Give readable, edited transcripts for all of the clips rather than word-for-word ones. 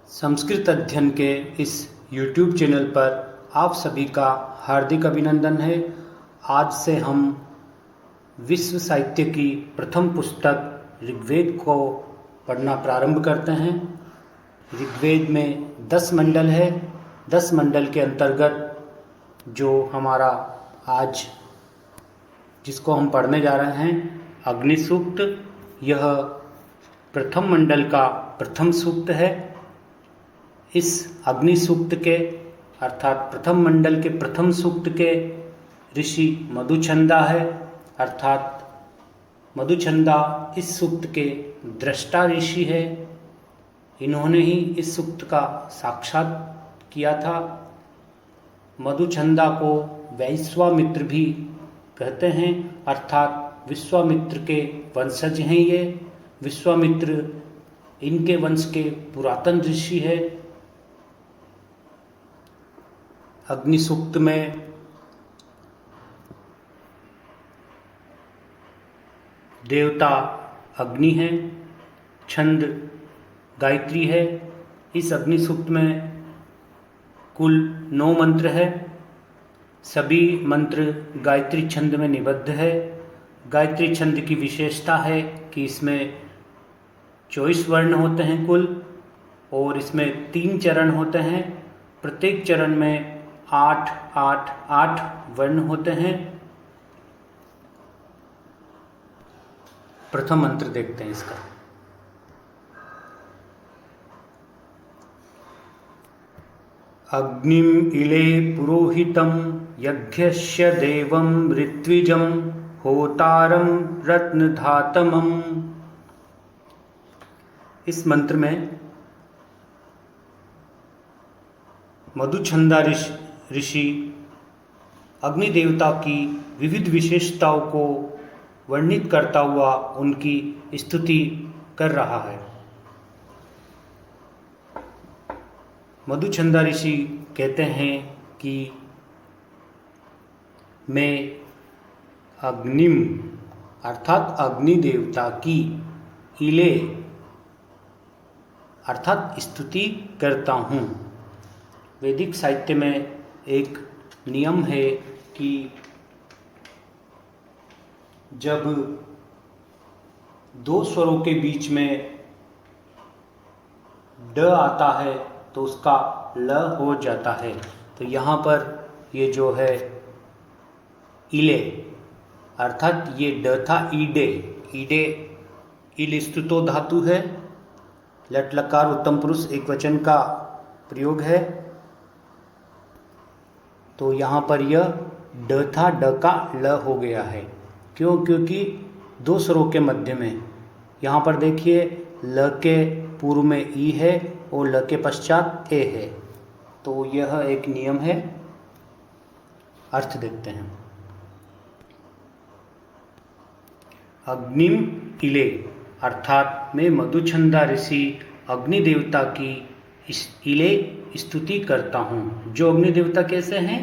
संस्कृत अध्ययन के इस YouTube चैनल पर आप सभी का हार्दिक अभिनंदन है। आज से हम विश्व साहित्य की प्रथम पुस्तक ऋग्वेद को पढ़ना प्रारंभ करते हैं। ऋग्वेद में 10 मंडल है। 10 मंडल के अंतर्गत जो हमारा आज जिसको हम पढ़ने जा रहे हैं अग्नि सूक्त, यह प्रथम मंडल का प्रथम सूक्त है। इस अग्नि सूक्त के अर्थात प्रथम मंडल के प्रथम सूक्त के ऋषि मधुचंदा है, अर्थात मधुचंदा इस सूक्त के दृष्टा ऋषि है। इन्होंने ही इस सूक्त का साक्षात किया था। मधुचंदा को वैश्वामित्र भी कहते हैं, अर्थात विश्वामित्र के वंशज हैं ये। विश्वामित्र इनके वंश के पुरातन ऋषि है। अग्नि सूक्त में देवता अग्नि है, छंद गायत्री है। इस अग्नि सूक्त में कुल 9 मंत्र है। सभी मंत्र गायत्री छंद में निबद्ध है। गायत्री छंद की विशेषता है कि इसमें 24 वर्ण होते हैं कुल, और इसमें 3 चरण होते हैं। प्रत्येक चरण में 8 8 8 वर्ण होते हैं। प्रथम मंत्र देखते हैं इसका। अग्निम इले पुरोहितम यज्ञस्य देवम ऋत्विजम होतारम रत्नधातमम। इस मंत्र में मधुचंदा ऋषि अग्नि देवता की विविध विशेषताओं को वर्णित करता हुआ उनकी स्तुति कर रहा है। मधुचंदा ऋषि कहते हैं कि मैं अग्निम अर्थात अग्नि देवता की इले अर्थात स्तुति करता हूँ। वैदिक साहित्य में एक नियम है कि जब 2 स्वरों के बीच में ड आता है तो उसका ल हो जाता है। तो यहाँ पर ये जो है इले अर्थात ये ड था ईडे। ईडे इल स्तुतो धातु है। लट लकार उत्तम पुरुष एक वचन का प्रयोग है। तो यहाँ पर यह ड था, ड का ल हो गया है। क्यों? क्योंकि 2 स्वरों के मध्य में। यहाँ पर देखिए ल के पूर्व में ई है और ल के पश्चात ए है। तो यह एक नियम है। अर्थ देखते हैं। अग्निम इले अर्थात मैं मधुचंदा ऋषि अग्नि देवता की इले स्तुति करता हूँ। जो अग्नि देवता कैसे हैं?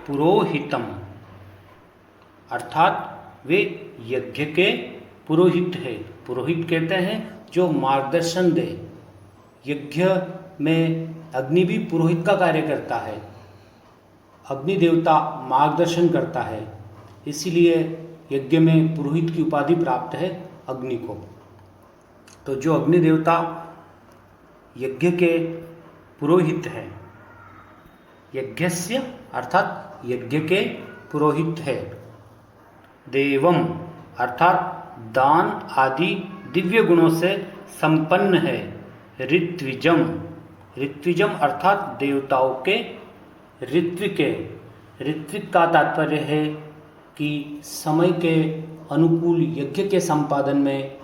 पुरोहितम अर्थात वे यज्ञ के पुरोहित है। पुरोहित कहते हैं जो मार्गदर्शन दे। यज्ञ में अग्नि भी पुरोहित का कार्य करता है। अग्नि देवता मार्गदर्शन करता है, इसीलिए यज्ञ में पुरोहित की उपाधि प्राप्त है अग्नि को। तो जो अग्नि देवता यज्ञ के पुरोहित है, यज्ञस्य अर्थात यज्ञ के पुरोहित है। देवम अर्थात दान आदि दिव्य गुणों से संपन्न है। ऋत्विजम ऋत्विजम अर्थात देवताओं के ऋत्विक के। ऋत्विक का तात्पर्य है कि समय के अनुकूल यज्ञ के संपादन में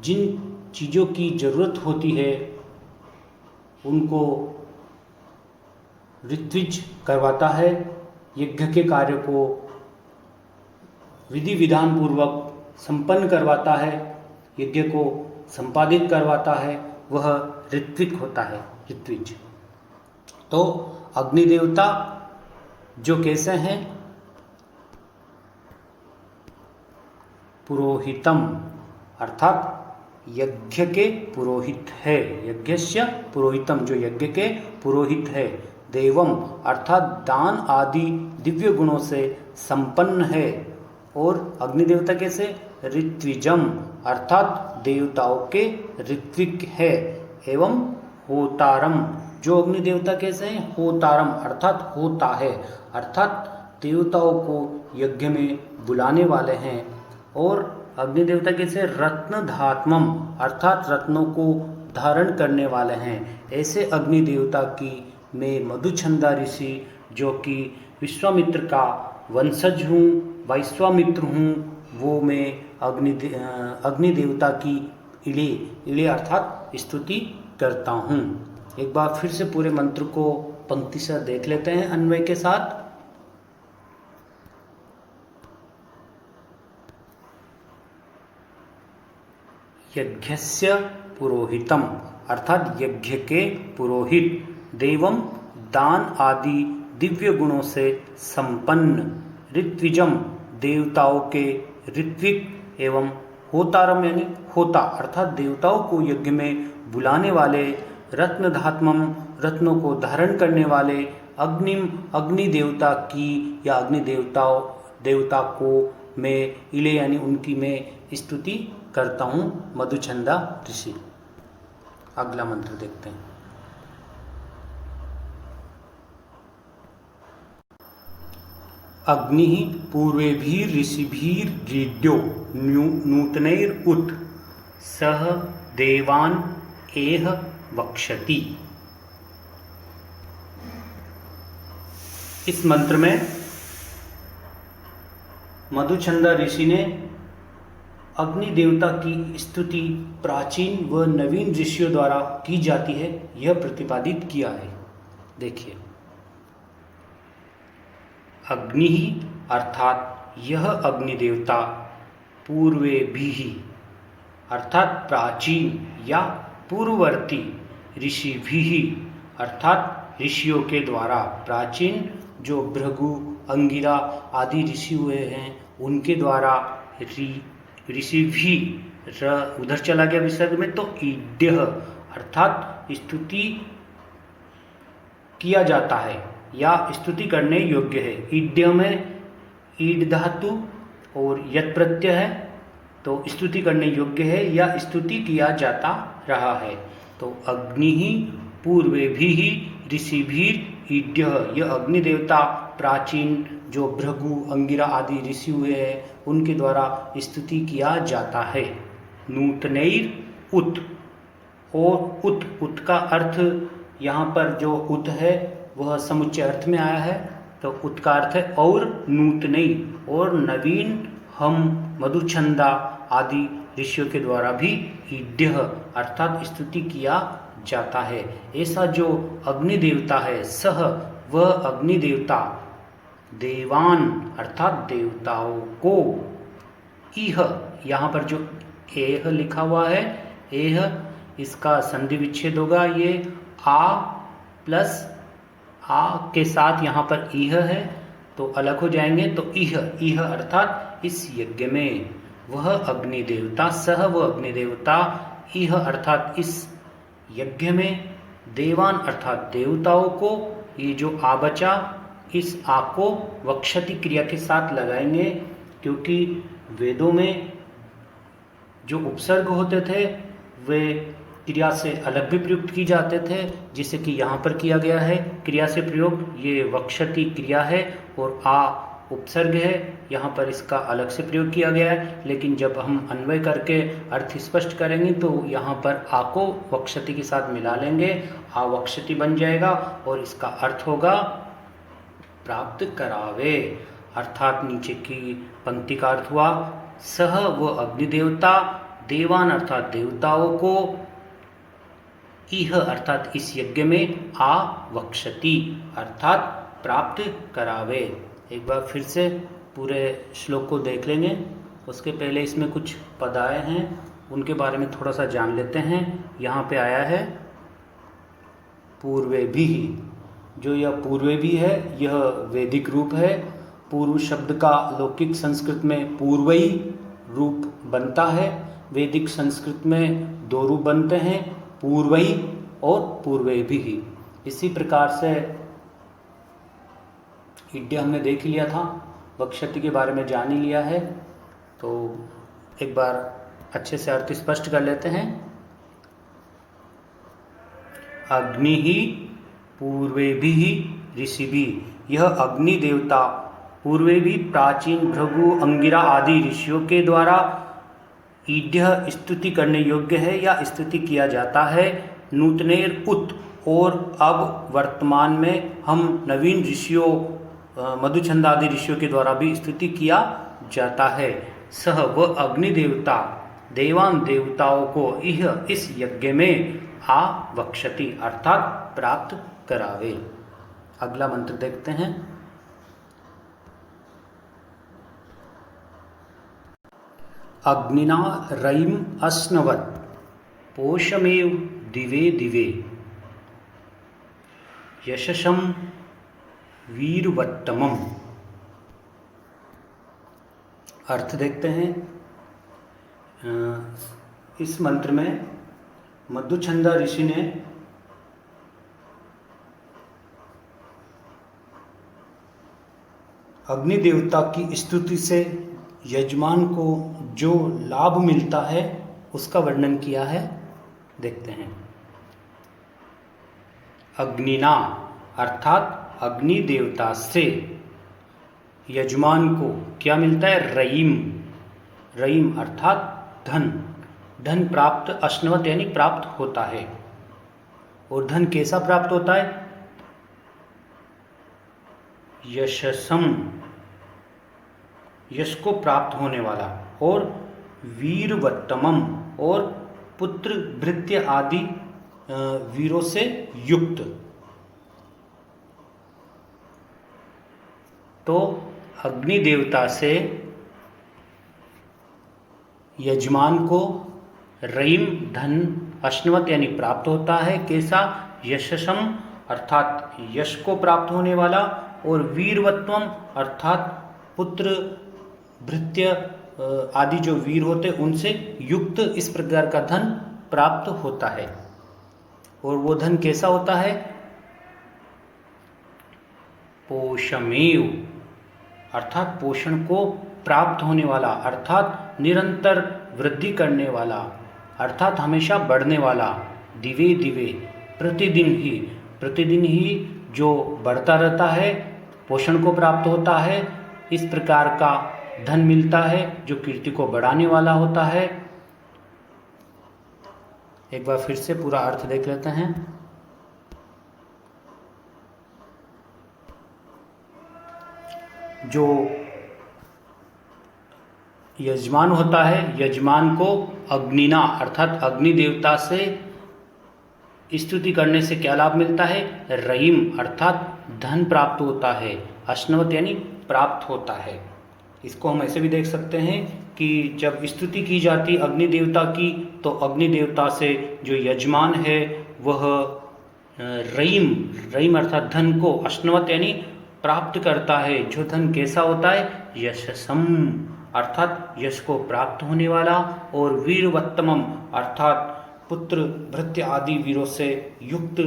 जिन चीज़ों की जरूरत होती है उनको ऋत्विज करवाता है। यज्ञ के कार्य को विधि विधान पूर्वक संपन्न करवाता है, यज्ञ को संपादित करवाता है, वह ऋत्विक होता है, ऋत्विज। तो अग्नि देवता जो कैसे हैं? पुरोहितम अर्थात यज्ञ के पुरोहित है, यज्ञस्य पुरोहितम जो यज्ञ के पुरोहित है, देवम अर्थात दान आदि दिव्य गुणों से संपन्न है, और अग्नि देवता कैसे, ऋत्विजम अर्थात देवताओं के ऋत्विक है, एवं होतारम जो अग्नि देवता कैसे हैं, होतारम अर्थात होता है, अर्थात देवताओं को यज्ञ में बुलाने वाले हैं, और अग्नि देवता कैसे, रत्न धात्मम अर्थात रत्नों को धारण करने वाले हैं। ऐसे अग्नि देवता की मैं मधुचंदा ऋषि जो कि विश्वामित्र का वंशज हूँ, वैश्वामित्र हूँ, वो मैं अग्नि देवता की इले इले अर्थात स्तुति करता हूँ। एक बार फिर से पूरे मंत्र को पंक्ति से देख लेते हैं अन्वय के साथ। यज्ञस्य पुरोहितम अर्थात यज्ञ के पुरोहित, देवम दान आदि दिव्य गुणों से संपन्न, ऋत्विजम देवताओं के ऋत्विक, एवं होतारम यानी होता अर्थात देवताओं को यज्ञ में बुलाने वाले, रत्नधात्मम रत्नों को धारण करने वाले, अग्निम अग्नि देवता की या अग्नि देवता को मैं इले यानी उनकी मैं स्तुति करता हूँ, मधुचंदा ऋषि। अगला मंत्र देखते हैं। अग्नि पूर्वेभिर्ऋषिभिर्रीड्यो नूतनैरुत सह देवान एह वक्षति। इस मंत्र में मधुचंदा ऋषि ने अग्नि देवता की स्तुति प्राचीन व नवीन ऋषियों द्वारा की जाती है, यह प्रतिपादित किया है। देखिए, अग्नि अर्थात यह अग्नि देवता, पूर्वे भी अर्थात प्राचीन या पूर्ववर्ती, ऋषि भी अर्थात ऋषियों के द्वारा, प्राचीन जो भृगु अंगिरा आदि ऋषि हुए हैं उनके द्वारा, ऋषि भी उधर चला गया विसर्ग में, तो ईड्य अर्थात स्तुति किया जाता है या स्तुति करने योग्य है। ईड्य में ईड धातु और यत् प्रत्यय है, तो स्तुति करने योग्य है या स्तुति किया जाता रहा है। तो अग्नि ही पूर्वे भी ऋषि भी ईड्य, यह अग्नि देवता प्राचीन जो भृगु अंगिरा आदि ऋषि हुए हैं उनके द्वारा स्तुति किया जाता है। नूतनैर उत, और उत का अर्थ यहाँ पर जो उत है वह समुच्चय अर्थ में आया है, तो उत का अर्थ है और नूतनई, और नवीन हम मधुचंदा आदि ऋषियों के द्वारा भी ईड्य अर्थात स्तुति किया जाता है। ऐसा जो अग्नि देवता है, सह वह अग्नि देवता, देवान अर्थात देवताओं को, इह यहाँ पर जो एह लिखा हुआ है, एह इसका संधि विच्छेद होगा, ये आ प्लस आ के साथ यहाँ पर इह है तो अलग हो जाएंगे, तो इह अर्थात इस यज्ञ में, वह अग्नि देवता, सह वह अग्नि देवता, इह अर्थात इस यज्ञ में, देवान अर्थात देवताओं को, ये जो आ बचा इस आ को वक्षति क्रिया के साथ लगाएंगे, क्योंकि वेदों में जो उपसर्ग होते थे वे क्रिया से अलग भी प्रयुक्त की जाते थे, जिसे कि यहाँ पर किया गया है क्रिया से प्रयोग, ये वक्षति क्रिया है और आ उपसर्ग है, यहाँ पर इसका अलग से प्रयोग किया गया है। लेकिन जब हम अन्वय करके अर्थ स्पष्ट करेंगे तो यहाँ पर आ को वक्षति के साथ मिला लेंगे, आ वक्षति बन जाएगा और इसका अर्थ होगा प्राप्त करावे, अर्थात नीचे की पंक्ति का अर्थ हुआ सह वो अग्नि देवता, देवान अर्थात देवताओं को, इह अर्थात इस यज्ञ में, आ वक्षति अर्थात प्राप्त करावे। एक बार फिर से पूरे श्लोक को देख लेंगे, उसके पहले इसमें कुछ पद आए हैं उनके बारे में थोड़ा सा जान लेते हैं। यहाँ पे आया है पूर्वे भी, जो यह पूर्वे भी है यह वैदिक रूप है। पूर्व शब्द का लौकिक संस्कृत में पूर्वई रूप बनता है, वैदिक संस्कृत में दो रूप बनते हैं, पूर्वई और पूर्वेभिः। इसी प्रकार से इड्य हमने देख लिया था, वक्षति के बारे में जान ही लिया है, तो एक बार अच्छे से अर्थ स्पष्ट कर लेते हैं। अग्नि ही पूर्वेभिः ऋषिभिः। यह अग्नि देवता पूर्वे भी प्राचीन भृगु, अंगिरा आदि ऋषियों के द्वारा ईड्य स्तुति करने योग्य है या स्तुति किया जाता है। नूतनेर उत, और अब वर्तमान में हम नवीन ऋषियों मधुचंद आदि ऋषियों के द्वारा भी स्तुति किया जाता है। सह वह अग्नि देवता देवान देवताओं को यह इस यज्ञ में आवक्षति अर्थात प्राप्त करावे। अगला मंत्र देखते हैं। अग्निना रयिम अस्नवत् पोषमेव दिवे दिवे यशसं वीरवत्तमम्। अर्थ देखते हैं। इस मंत्र में मधुचंदा ऋषि ने अग्नि देवता की स्तुति से यजमान को जो लाभ मिलता है उसका वर्णन किया है। देखते हैं। अग्निना अर्थात अग्नि देवता से यजमान को क्या मिलता है? रयिम। रयिम अर्थात धन। धन प्राप्त, अश्नवत यानी प्राप्त होता है। और धन कैसा प्राप्त होता है? यशसम, यश को प्राप्त होने वाला, और वीरवत्तमम, और पुत्र भृत्य आदि वीरों से युक्त। तो अग्नि देवता से यजमान को रयिम धन अश्नवत यानी प्राप्त होता है। कैसा? यशसम अर्थात यश को प्राप्त होने वाला, और वीरवत्वम अर्थात पुत्र भृत्य आदि जो वीर होते उनसे युक्त, इस प्रकार का धन प्राप्त होता है। और वो धन कैसा होता है? पोषमेव अर्थात पोषण को प्राप्त होने वाला, अर्थात निरंतर वृद्धि करने वाला, अर्थात हमेशा बढ़ने वाला। दिवे दिवे प्रतिदिन ही जो बढ़ता रहता है, पोषण को प्राप्त होता है, इस प्रकार का धन मिलता है जो कीर्ति को बढ़ाने वाला होता है। एक बार फिर से पूरा अर्थ देख लेते हैं। जो यजमान होता है, यजमान को अग्निना अर्थात अग्नि देवता से स्तुति करने से क्या लाभ मिलता है? रयिम अर्थात धन प्राप्त होता है, अश्नवत यानी प्राप्त होता है। इसको हम ऐसे भी देख सकते हैं कि जब स्तुति की जाती अग्नि देवता की, तो अग्नि देवता से जो यजमान है वह रयिम अर्थात धन को अश्नवत यानी प्राप्त करता है। जो धन कैसा होता है? यशसम अर्थात यश को प्राप्त होने वाला, और वीरवत्तमम अर्थात पुत्र भृत्य आदि वीरों से युक्त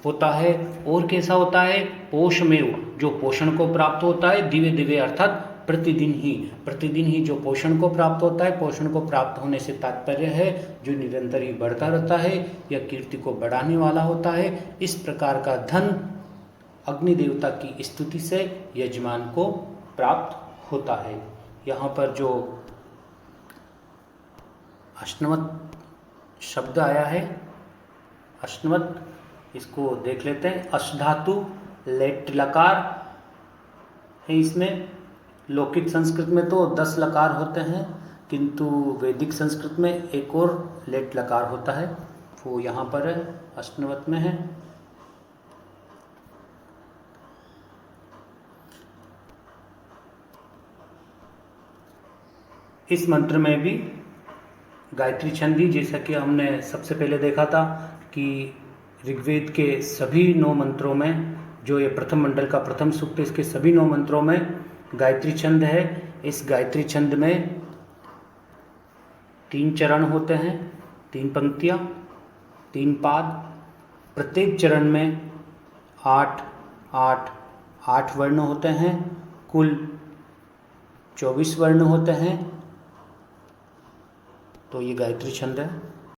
होता है। और कैसा होता है? पोषमेव जो पोषण को प्राप्त होता है। दिवे दिवे अर्थात प्रतिदिन ही जो पोषण को प्राप्त होता है। पोषण को प्राप्त होने से तात्पर्य है जो निरंतर ही बढ़ता रहता है या कीर्ति को बढ़ाने वाला होता है। इस प्रकार का धन अग्नि देवता की स्तुति से यजमान को प्राप्त होता है। यहाँ पर जो अश्नवत शब्द आया है, अश्नवत, इसको देख लेते हैं। अश्धातु लेट लकार है इसमें। लौकिक संस्कृत में तो 10 लकार होते हैं, किंतु वैदिक संस्कृत में एक और लेट लकार होता है, वो यहाँ पर है, अश्नवत में है। इस मंत्र में भी गायत्री छंद ही, जैसा कि हमने सबसे पहले देखा था कि ऋग्वेद के सभी 9 मंत्रों में, जो ये प्रथम मंडल का प्रथम सूक्त है, इसके सभी 9 मंत्रों में गायत्री छंद है। इस गायत्री छंद में 3 चरण होते हैं, 3 पंक्तियाँ, 3 पाद। प्रत्येक चरण में 8 8 8 वर्ण होते हैं, कुल 24 वर्ण होते हैं। तो ये गायत्री छंद है।